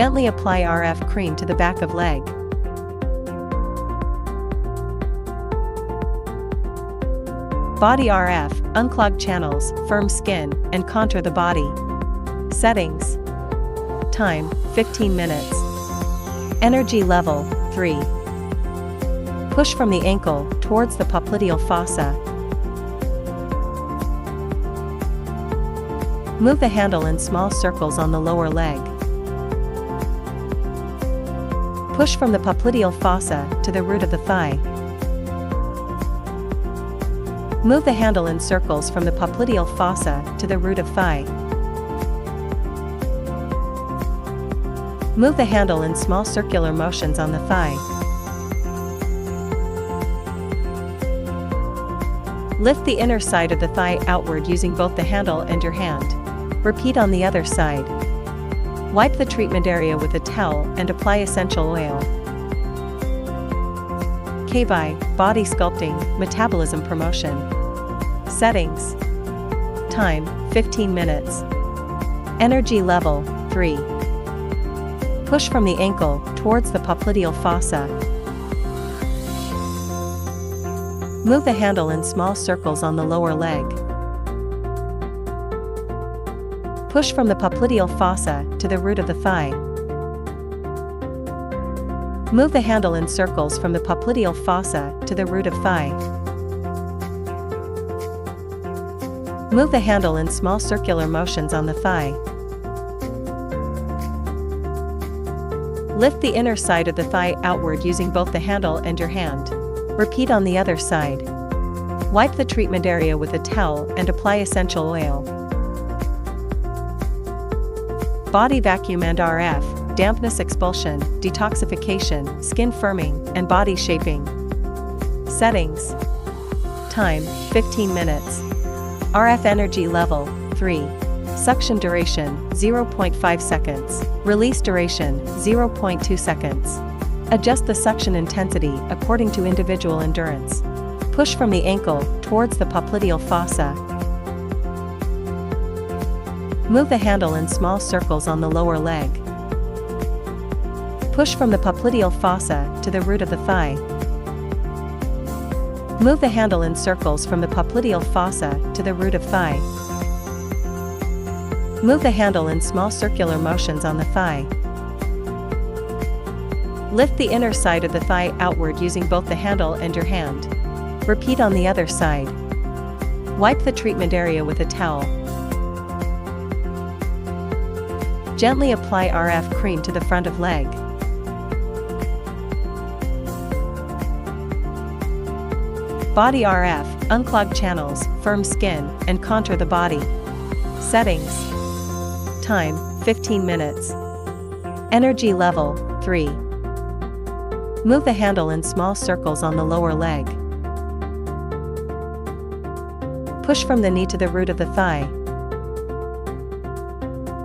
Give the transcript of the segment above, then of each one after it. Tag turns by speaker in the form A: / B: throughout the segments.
A: Gently apply RF cream to the back of leg. Body RF, unclog channels, firm skin, and contour the body. Settings. Time, 15 minutes. Energy level, 3. Push from the ankle towards the popliteal fossa. Move the handle in small circles on the lower leg. Push from the popliteal fossa to the root of the thigh. Move the handle in circles from the popliteal fossa to the root of thigh. Move the handle in small circular motions on the thigh. Lift the inner side of the thigh outward using both the handle and your hand. Repeat on the other side. Wipe the treatment area with a towel and apply essential oil. Cavitation, body sculpting, metabolism promotion. Settings. Time, 15 minutes. Energy level, 3. Push from the ankle towards the popliteal fossa. Move the handle in small circles on the lower leg. Push from the popliteal fossa to the root of the thigh. Move the handle in circles from the popliteal fossa to the root of thigh. Move the handle in small circular motions on the thigh. Lift the inner side of the thigh outward using both the handle and your hand. Repeat on the other side. Wipe the treatment area with a towel and apply essential oil. Body vacuum and RF, dampness expulsion, detoxification, skin firming, and body shaping. Settings. Time, 15 minutes. RF energy level, 3. Suction duration, 0.5 seconds. Release duration, 0.2 seconds. Adjust the suction intensity according to individual endurance. Push from the ankle towards the popliteal fossa. Move the handle in small circles on the lower leg. Push from the popliteal fossa to the root of the thigh. Move the handle in circles from the popliteal fossa to the root of thigh. Move the handle in small circular motions on the thigh. Lift the inner side of the thigh outward using both the handle and your hand. Repeat on the other side. Wipe the treatment area with a towel. Gently apply RF cream to the front of leg. Body RF, unclog channels, firm skin, and contour the body. Settings. Time, 15 minutes. Energy level, 3. Move the handle in small circles on the lower leg. Push from the knee to the root of the thigh.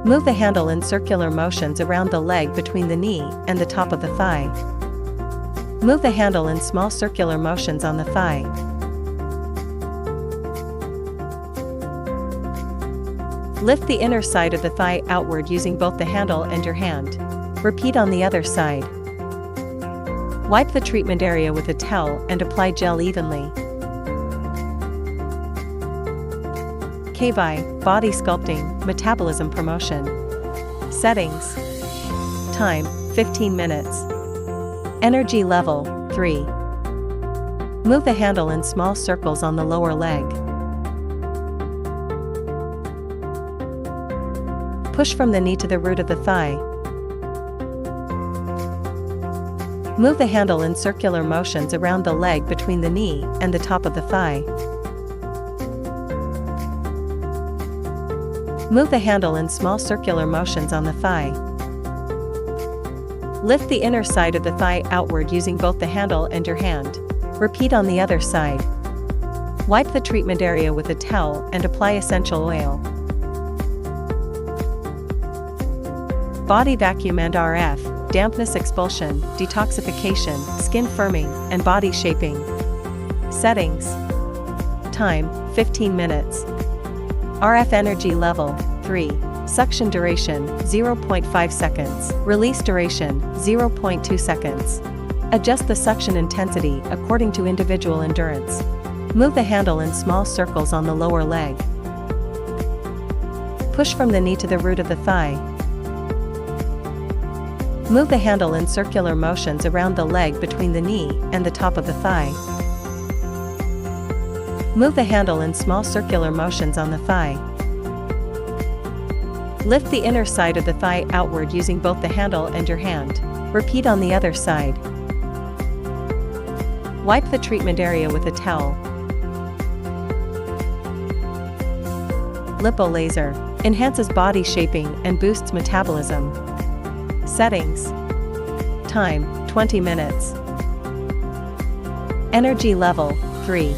A: Move the handle in circular motions around the leg between the knee and the top of the thigh. Move the handle in small circular motions on the thigh. Lift the inner side of the thigh outward using both the handle and your hand. Repeat on the other side. Wipe the treatment area with a towel and apply gel evenly. Cavitation, body sculpting, metabolism promotion. Settings. Time, 15 minutes. Energy level, 3. Move the handle in small circles on the lower leg. Push from the knee to the root of the thigh. Move the handle in circular motions around the leg between the knee and the top of the thigh. Move the handle in small circular motions on the thigh. Lift the inner side of the thigh outward using both the handle and your hand. Repeat on the other side. Wipe the treatment area with a towel and apply essential oil. Body vacuum and RF, dampness expulsion, detoxification, skin firming, and body shaping. Settings. Time, 15 minutes. RF energy level, 3. Suction duration, 0.5 seconds. Release duration, 0.2 seconds. Adjust the suction intensity according to individual endurance. Move the handle in small circles on the lower leg. Push from the knee to the root of the thigh. Move the handle in circular motions around the leg between the knee and the top of the thigh. Move the handle in small circular motions on the thigh. Lift the inner side of the thigh outward using both the handle and your hand. Repeat on the other side. Wipe the treatment area with a towel. Lipo laser enhances body shaping and boosts metabolism. Settings. Time, 20 minutes. Energy level, 3.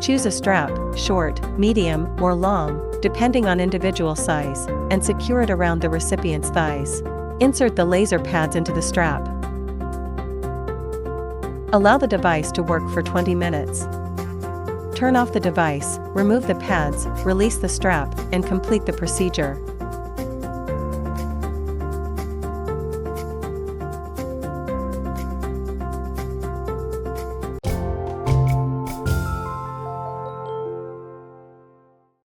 A: Choose a strap, short, medium, or long, depending on individual size, and secure it around the recipient's thighs. Insert the laser pads into the strap. Allow the device to work for 20 minutes. Turn off the device, remove the pads, release the strap, and complete the procedure.